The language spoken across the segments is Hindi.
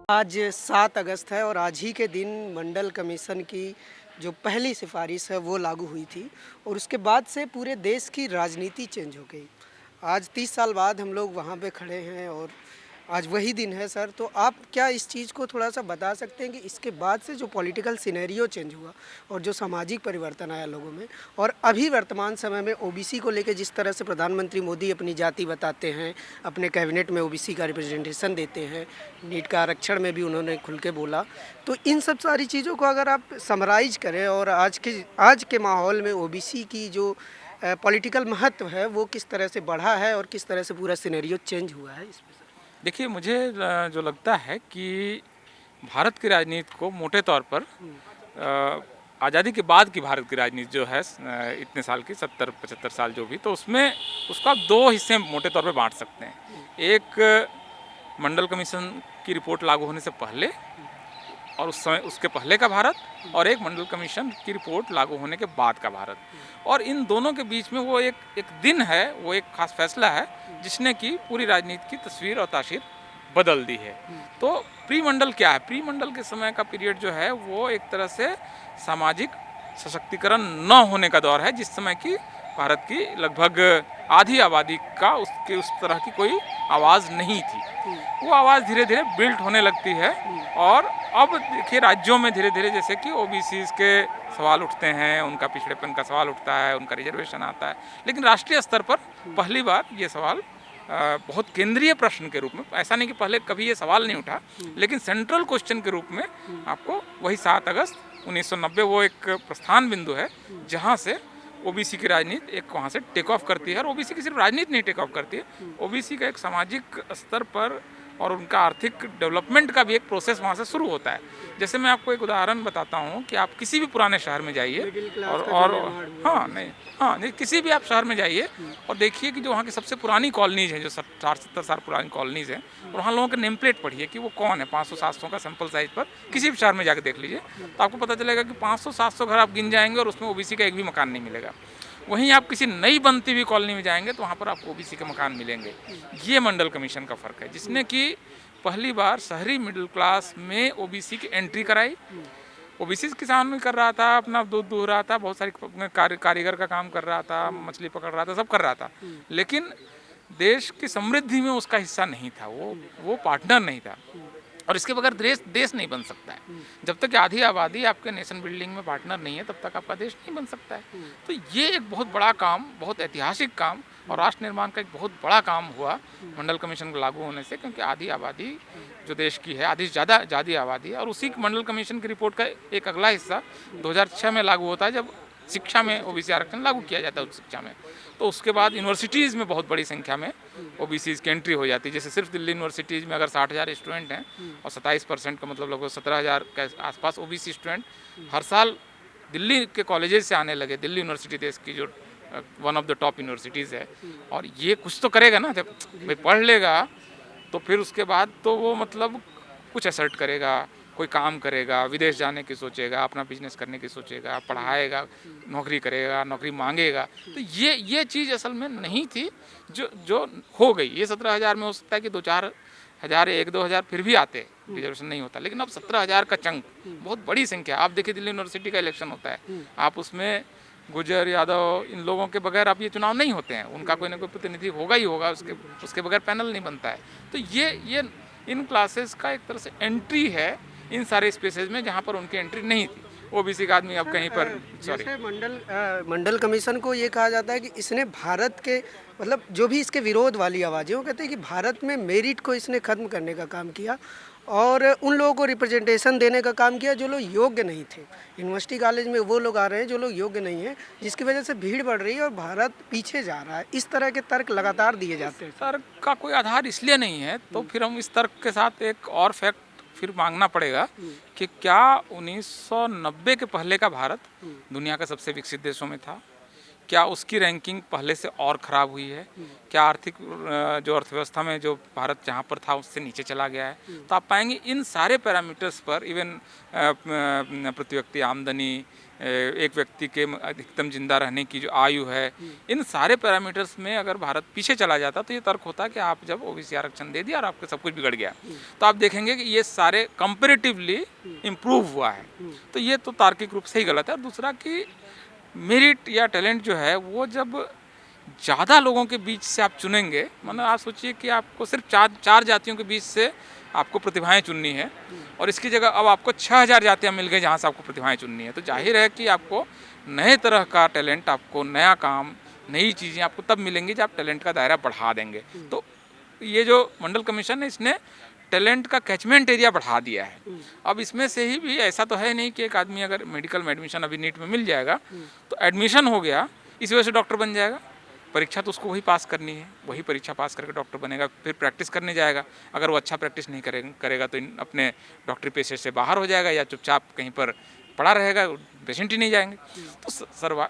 आज 7 अगस्त है और आज ही के दिन मंडल कमीशन की जो पहली सिफारिश है वो लागू हुई थी और उसके बाद से पूरे देश की राजनीति चेंज हो गई। आज 30 साल बाद हम लोग वहाँ पे खड़े हैं और आज वही दिन है सर। तो आप क्या इस चीज़ को थोड़ा-सा बता सकते हैं कि इसके बाद से जो पॉलिटिकल सिनेरियो चेंज हुआ और जो सामाजिक परिवर्तन आया लोगों में और अभी वर्तमान समय में ओबीसी को लेके जिस तरह से प्रधानमंत्री मोदी अपनी जाति बताते हैं, अपने कैबिनेट में ओबीसी का रिप्रेजेंटेशन देते हैं, नीट का आरक्षण में भी उन्होंने खुल के बोला। तो इन सब सारी चीज़ों को अगर आप समराइज़ करें और आज के माहौल में ओबीसी की जो पॉलिटिकल महत्व है वो किस तरह से बढ़ा है और किस तरह से पूरा सिनेरियो चेंज हुआ है इसमें? देखिए मुझे जो लगता है कि भारत की राजनीति को मोटे तौर पर आज़ादी के बाद की भारत की राजनीति जो है इतने साल की 70-75 साल जो भी, तो उसमें उसको आप दो हिस्से में मोटे तौर पर बांट सकते हैं। एक मंडल कमीशन की रिपोर्ट लागू होने से पहले और उस समय उसके पहले का भारत, और एक मंडल कमीशन की रिपोर्ट लागू होने के बाद का भारत। और इन दोनों के बीच में वो एक दिन है, वो एक खास फैसला है जिसने कि पूरी राजनीति की तस्वीर और तासीर बदल दी है। तो प्री मंडल क्या है? प्री मंडल के समय का पीरियड जो है वो एक तरह से सामाजिक सशक्तिकरण न होने का दौर है, जिस समय की भारत की लगभग आधी आबादी का उस तरह की कोई आवाज़ नहीं थी। वो आवाज़ धीरे धीरे बिल्ट होने लगती है और अब देखिए राज्यों में धीरे धीरे जैसे कि ओबीसीज़ के सवाल उठते हैं, उनका पिछड़ेपन का सवाल उठता है, उनका रिजर्वेशन आता है, लेकिन राष्ट्रीय स्तर पर पहली बार ये सवाल बहुत केंद्रीय प्रश्न के रूप में, ऐसा नहीं कि पहले कभी ये सवाल नहीं उठा, लेकिन सेंट्रल क्वेश्चन के रूप में आपको वही 7 अगस्त 1990 वो एक प्रस्थान बिंदु है जहाँ से ओबीसी की राजनीति एक वहाँ से टेक ऑफ करती है। और ओबीसी की सिर्फ राजनीति नहीं टेक ऑफ करती है, ओबीसी का एक सामाजिक स्तर पर और उनका आर्थिक डेवलपमेंट का भी एक प्रोसेस वहाँ से शुरू होता है। जैसे मैं आपको एक उदाहरण बताता हूँ कि आप किसी भी पुराने शहर में जाइए और नहीं, किसी भी आप शहर में जाइए और देखिए कि जो वहाँ की सबसे पुरानी कॉलोनीज हैं, जो 60-70 साल पुरानी कॉलोनीज हैं, और वहाँ लोगों के नेम प्लेट पढ़िए कि वो कौन है। 500-700 का सैंपल साइज पर किसी भी शहर में जाकर देख लीजिए तो आपको पता चलेगा कि 500-700 घर आप गिन जाएंगे और उसमें ओबीसी का एक भी मकान नहीं मिलेगा। वहीं आप किसी नई बनती हुई कॉलोनी में जाएंगे तो वहाँ पर आपको ओबीसी के मकान मिलेंगे। ये मंडल कमीशन का फ़र्क है, जिसने कि पहली बार शहरी मिडिल क्लास में ओबीसी की एंट्री कराई। ओबीसी किसान भी कर रहा था, अपना दूध दूह रहा था, बहुत सारी कारीगर का काम कर रहा था, मछली पकड़ रहा था, सब कर रहा था, लेकिन देश की समृद्धि में उसका हिस्सा नहीं था, वो पार्टनर नहीं था। और इसके बगैर देश नहीं बन सकता है। जब तक आधी आबादी आपके नेशन बिल्डिंग में पार्टनर नहीं है तब तक आपका देश नहीं बन सकता है। तो ये एक बहुत बड़ा काम, बहुत ऐतिहासिक काम और राष्ट्र निर्माण का एक बहुत बड़ा काम हुआ मंडल कमीशन को लागू होने से, क्योंकि आधी आबादी जो देश की है, आधी से ज़्यादा आबादी है। और उसी मंडल कमीशन की रिपोर्ट का एक अगला हिस्सा 2006 में लागू होता है, जब शिक्षा में ओबीसी आरक्षण लागू किया जाता है उच्च शिक्षा में। तो उसके बाद यूनिवर्सिटीज़ में बहुत बड़ी संख्या में ओबीसीज़ की एंट्री हो जाती है। जैसे सिर्फ दिल्ली यूनिवर्सिटीज़ में अगर 60,000 स्टूडेंट हैं और 27% का मतलब लगभग 17,000 के आसपास ओबीसी स्टूडेंट हर साल दिल्ली के कॉलेजेस से आने लगे। दिल्ली यूनिवर्सिटी देश की जो one of the top universities है, और ये कुछ तो करेगा ना, जब भाई पढ़ लेगा तो फिर उसके बाद तो वो मतलब कुछ असर्ट करेगा, कोई काम करेगा, विदेश जाने की सोचेगा, अपना बिजनेस करने की सोचेगा, पढ़ाएगा, नौकरी करेगा, नौकरी मांगेगा। तो ये चीज़ असल में नहीं थी जो हो गई। ये 17,000 में हो सकता है कि 2-4 हज़ार, 1-2 हज़ार फिर भी आते, रिजर्वेशन नहीं होता, लेकिन अब 17,000 का चंक बहुत बड़ी संख्या। आप देखिए दिल्ली यूनिवर्सिटी का इलेक्शन होता है, आप उसमें गुजर, यादव, इन लोगों के बगैर आप ये चुनाव नहीं होते हैं, उनका कोई ना कोई प्रतिनिधि होगा ही होगा, उसके बगैर पैनल नहीं बनता है। तो ये इन क्लासेस का एक तरह से एंट्री है इन सारे स्पेसेस में जहाँ पर उनकी एंट्री नहीं थी। ओबीसी का आदमी अब कहीं पर जैसे मंडल कमीशन को ये कहा जाता है कि इसने भारत के मतलब जो भी इसके विरोध वाली आवाज़ें, वो कहते हैं कि भारत में मेरिट को इसने ख़त्म करने का काम किया और उन लोगों को रिप्रेजेंटेशन देने का काम किया जो लोग योग्य नहीं थे। यूनिवर्सिटी कॉलेज में वो लोग आ रहे हैं जो लोग योग्य नहीं हैं, जिसकी वजह से भीड़ बढ़ रही है और भारत पीछे जा रहा है। इस तरह के तर्क लगातार दिए जाते हैं। तर्क का कोई आधार इसलिए नहीं है, तो फिर हम इस तर्क के साथ एक और फैक्ट फिर मांगना पड़ेगा कि क्या 1990 के पहले का भारत दुनिया का सबसे विकसित देशों में था? क्या उसकी रैंकिंग पहले से और ख़राब हुई है? क्या आर्थिक जो अर्थव्यवस्था में जो भारत जहाँ पर था उससे नीचे चला गया है? तो आप पाएंगे इन सारे पैरामीटर्स पर, इवन प्रति व्यक्ति आमदनी एक व्यक्ति के अधिकतम जिंदा रहने की जो आयु है, इन सारे पैरामीटर्स में अगर भारत पीछे चला जाता तो ये तर्क होता कि आप जब ओबीसी आरक्षण दे दिया और आपका सब कुछ बिगड़ गया, तो आप देखेंगे कि ये सारे कंपेरेटिवली इम्प्रूव हुआ है। तो ये तो तार्किक रूप से ही गलत है। और दूसरा कि मेरिट या टैलेंट जो है वो जब ज़्यादा लोगों के बीच से आप चुनेंगे, मतलब आप सोचिए कि आपको सिर्फ चार जातियों के बीच से आपको प्रतिभाएं चुननी है और इसकी जगह अब आपको 6000 जातियां मिल गई जहां से आपको प्रतिभाएं चुननी है, तो जाहिर है कि आपको नए तरह का टैलेंट, आपको नया काम, नई चीज़ें आपको तब मिलेंगी जब आप टैलेंट का दायरा बढ़ा देंगे। तो ये जो मंडल कमीशन है इसने टैलेंट का कैचमेंट एरिया बढ़ा दिया है। अब इसमें से ही भी ऐसा तो है नहीं कि एक आदमी अगर मेडिकल में एडमिशन अभी नीट में मिल जाएगा तो एडमिशन हो गया इस वजह से डॉक्टर बन जाएगा। परीक्षा तो उसको वही पास करनी है, वही परीक्षा पास करके डॉक्टर बनेगा, फिर प्रैक्टिस करने जाएगा। अगर वो अच्छा प्रैक्टिस नहीं करेगा तो अपने डॉक्टरी पेशे से बाहर हो जाएगा या चुपचाप कहीं पर पड़ा रहेगा, पेशेंट ही नहीं जाएंगे। तो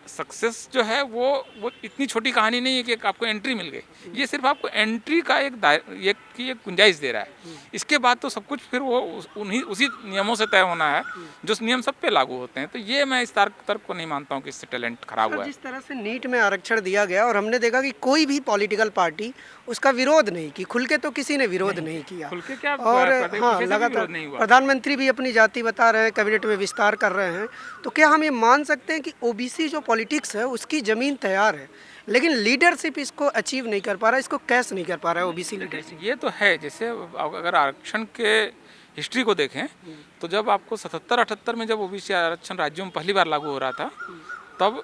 सक्सेस जो है वो इतनी छोटी कहानी नहीं है कि आपको एंट्री मिल गई, ये सिर्फ आपको एंट्री का एक गुंजाइश दे रहा है। इसके बाद तो सब कुछ फिर वो उसी नियमों से तय होना है जो नियम सब पे लागू होते हैं। तो ये मैं इस तर्क को नहीं मानता हूँ कि इससे टैलेंट खराब हुआ है। जिस तरह से नीट में आरक्षण दिया गया और हमने देखा कि कोई भी पॉलिटिकल पार्टी उसका विरोध नहीं की, खुल के तो किसी ने विरोध नहीं किया। खुल के क्या, और हाँ, लगातार नहीं हुआ। प्रधानमंत्री भी अपनी जाति बता रहे हैं, कैबिनेट में विस्तार कर रहे हैं। तो क्या हम ये मान सकते हैं कि ओबीसी जो पॉलिटिक्स है उसकी ज़मीन तैयार है, लेकिन लीडरशिप इसको अचीव नहीं कर पा रहा है, इसको कैश नहीं कर पा रहा है ओबीसी लीडरशिप? ये तो है, जैसे अगर आरक्षण के हिस्ट्री को देखें तो जब आपको 77-78 में जब ओबीसी आरक्षण राज्यों में पहली बार लागू हो रहा था, तब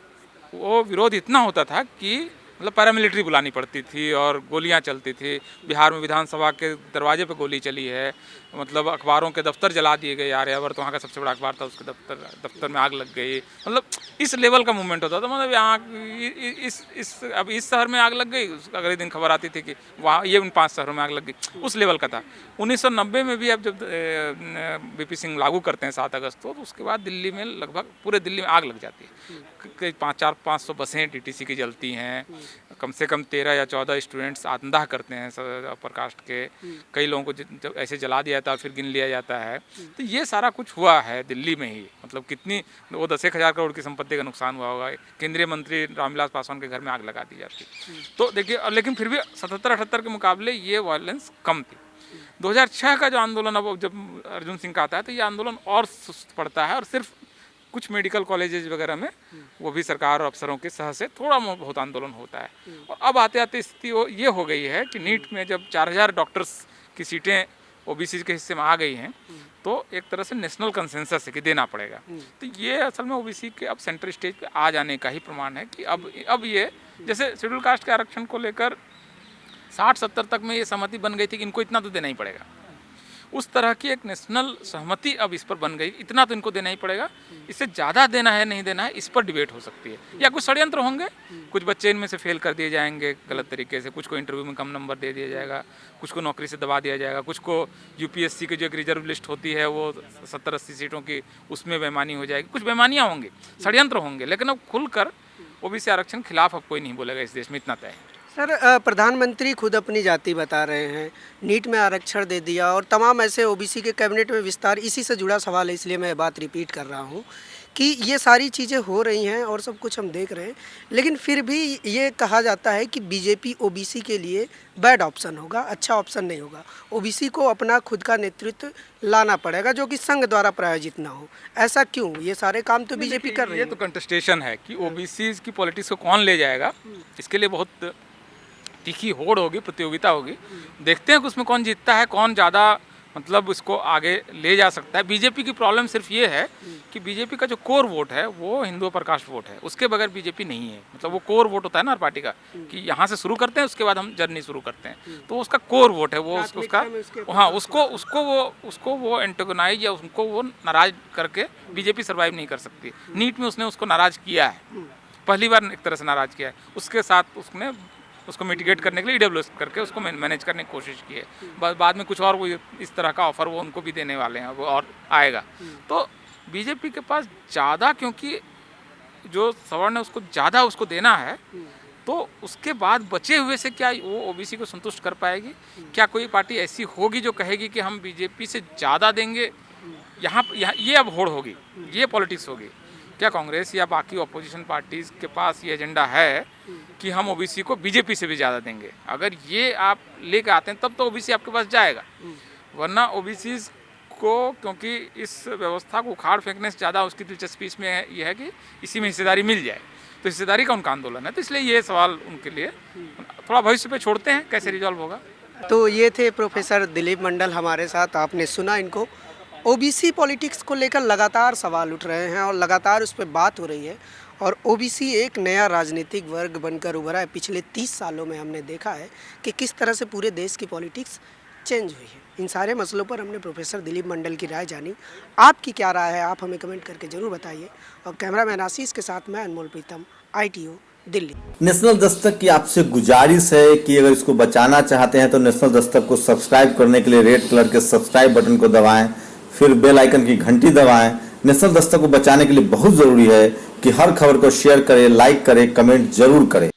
वो विरोध इतना होता था कि मतलब पैरामिलिट्री बुलानी पड़ती थी और गोलियां चलती थी। बिहार में विधानसभा के दरवाजे पे गोली चली है, मतलब अखबारों के दफ्तर जला दिए गए। आर्यावर्त वहाँ का सबसे बड़ा अखबार था, उसके दफ्तर में आग लग गई। मतलब इस लेवल का मूवमेंट होता था। मतलब यहाँ अब इस शहर में आग लग गई, अगले दिन खबर आती थी कि वहाँ ये उन 5 शहरों में आग लग गई, उस लेवल का था। 1990 में भी अब जब बीपी सिंह लागू करते हैं 7 अगस्त को, तो उसके बाद दिल्ली में लगभग पूरे दिल्ली में आग लग जाती है। कई 400-500 बसें टीटीसी की जलती हैं, कम से कम 13 या 14 स्टूडेंट्स आत्मदाह करते हैं अपर कास्ट के। कई लोगों को जब ऐसे जला दिया जाता है फिर गिन लिया जाता है। तो ये सारा कुछ हुआ है दिल्ली में ही। मतलब कितनी वो 10,000 करोड़ की संपत्ति का नुकसान हुआ होगा। केंद्रीय मंत्री रामविलास पासवान के घर में आग लगा दी जाती। तो देखिए, लेकिन फिर भी 77-78 के मुकाबले ये वायलेंस कम थी। 2006 का जो आंदोलन अब जब अर्जुन सिंह का आता है तो ये आंदोलन और सुस्त पड़ता है और सिर्फ कुछ मेडिकल कॉलेजेस वगैरह में वो भी सरकार और अफसरों के सह से थोड़ा बहुत आंदोलन होता है। और अब आते आते स्थिति ये हो गई है कि नीट में जब 4000 डॉक्टर्स की सीटें ओबीसी के हिस्से में आ गई हैं, तो एक तरह से नेशनल कंसेंसस है कि देना पड़ेगा। तो ये असल में ओबीसी के अब सेंटर स्टेज पे आ जाने का ही प्रमाण है कि अब ये जैसे शेड्यूल कास्ट के आरक्षण को लेकर 60-70 तक में ये सहमति बन गई थी कि इनको इतना तो देना ही पड़ेगा। उस तरह की एक नेशनल सहमति अब इस पर बन गई, इतना तो इनको देना ही पड़ेगा। इससे ज़्यादा देना है नहीं देना है इस पर डिबेट हो सकती है, या कुछ षड्यंत्र होंगे। कुछ बच्चे इनमें से फेल कर दिए जाएंगे गलत तरीके से, कुछ को इंटरव्यू में कम नंबर दे दिया जाएगा, कुछ को नौकरी से दबा दिया जाएगा, कुछ को यूपीएससी की जो एक रिजर्व लिस्ट होती है वो 70-80 सीटों की, उसमें बेईमानी हो जाएगी। कुछ बेईमानियाँ होंगी, षड्यंत्र होंगे, लेकिन अब खुलकर ओबीसी आरक्षण खिलाफ अब कोई नहीं बोलेगा इस देश में, इतना तय है। सर, प्रधानमंत्री खुद अपनी जाति बता रहे हैं, नीट में आरक्षण दे दिया और तमाम ऐसे ओबीसी के कैबिनेट में विस्तार। इसी से जुड़ा सवाल है, इसलिए मैं बात रिपीट कर रहा हूँ कि ये सारी चीज़ें हो रही हैं और सब कुछ हम देख रहे हैं, लेकिन फिर भी ये कहा जाता है कि बीजेपी ओबीसी के लिए बैड ऑप्शन होगा, अच्छा ऑप्शन नहीं होगा। ओबीसी को अपना खुद का नेतृत्व लाना पड़ेगा जो कि संघ द्वारा प्रायोजित ना हो। ऐसा क्यों? ये सारे काम तो बीजेपी कर रही है। ये तो कंटेस्टेशन है कि ओबीसी की पॉलिटिक्स को कौन ले जाएगा, इसके लिए बहुत तीखी होड़ होगी, प्रतियोगिता होगी। देखते हैं कि उसमें कौन जीतता है, कौन ज़्यादा मतलब इसको आगे ले जा सकता है। बीजेपी की प्रॉब्लम सिर्फ ये है कि बीजेपी का जो कोर वोट है वो हिंदुओं पर कास्ट वोट है, उसके बगैर बीजेपी नहीं है। मतलब वो कोर वोट होता है ना हर पार्टी का, कि यहाँ से शुरू करते हैं उसके बाद हम जर्नी शुरू करते हैं, तो उसका कोर वोट है वो उसका, हाँ, उसको वो एंटेगोनाइज या उसको वो नाराज करके बीजेपी सर्वाइव नहीं कर सकती। नीट में उसने उसको नाराज किया है, पहली बार एक तरह से नाराज किया है। उसके साथ उसने उसको मिटिगेट करने के लिए ईडब्ल्यूएस करके उसको मैनेज करने की कोशिश की है। बाद में कुछ और वो इस तरह का ऑफर वो उनको भी देने वाले हैं, वो और आएगा। तो बीजेपी के पास ज़्यादा, क्योंकि जो सवर्ण है उसको ज़्यादा उसको देना है, तो उसके बाद बचे हुए से क्या वो ओबीसी को संतुष्ट कर पाएगी? क्या कोई पार्टी ऐसी होगी जो कहेगी कि हम बीजेपी से ज़्यादा देंगे? यहाँ ये अब होड़ होगी, ये पॉलिटिक्स होगी। क्या कांग्रेस या बाकी अपोजिशन पार्टीज के पास ये एजेंडा है कि हम ओबीसी को बीजेपी से भी ज़्यादा देंगे? अगर ये आप लेके आते हैं तब तो ओबीसी आपके पास जाएगा, वरना ओबीसी को, क्योंकि इस व्यवस्था को उखाड़ फेंकने से ज़्यादा उसकी दिलचस्पी इसमें ये है कि इसी में हिस्सेदारी मिल जाए, तो हिस्सेदारी का उनका आंदोलन है। तो इसलिए ये सवाल उनके लिए थोड़ा भविष्य पे छोड़ते हैं, कैसे रिजॉल्व होगा। तो ये थे प्रोफेसर दिलीप मंडल हमारे साथ, आपने सुना इनको। ओबीसी पॉलिटिक्स को लेकर लगातार सवाल उठ रहे हैं और लगातार उस पर बात हो रही है, और ओबीसी एक नया राजनीतिक वर्ग बनकर उभरा है। पिछले 30 सालों में हमने देखा है कि किस तरह से पूरे देश की पॉलिटिक्स चेंज हुई है। इन सारे मसलों पर हमने प्रोफेसर दिलीप मंडल की राय जानी। आपकी क्या राय है, आप हमें कमेंट करके ज़रूर बताइए। और कैमरामैन आशीष के साथ मैं अनमोल प्रीतम, ITO दिल्ली। नेशनल दस्तक की आपसे गुजारिश है कि अगर इसको बचाना चाहते हैं तो नेशनल दस्तक को सब्सक्राइब करने के लिए रेड कलर के सब्सक्राइब बटन को दबाएं, फिर बेल आइकन की घंटी दबाएं। नेशनल दस्तक को बचाने के लिए बहुत ज़रूरी है कि हर खबर को शेयर करें, लाइक करें, कमेंट जरूर करें।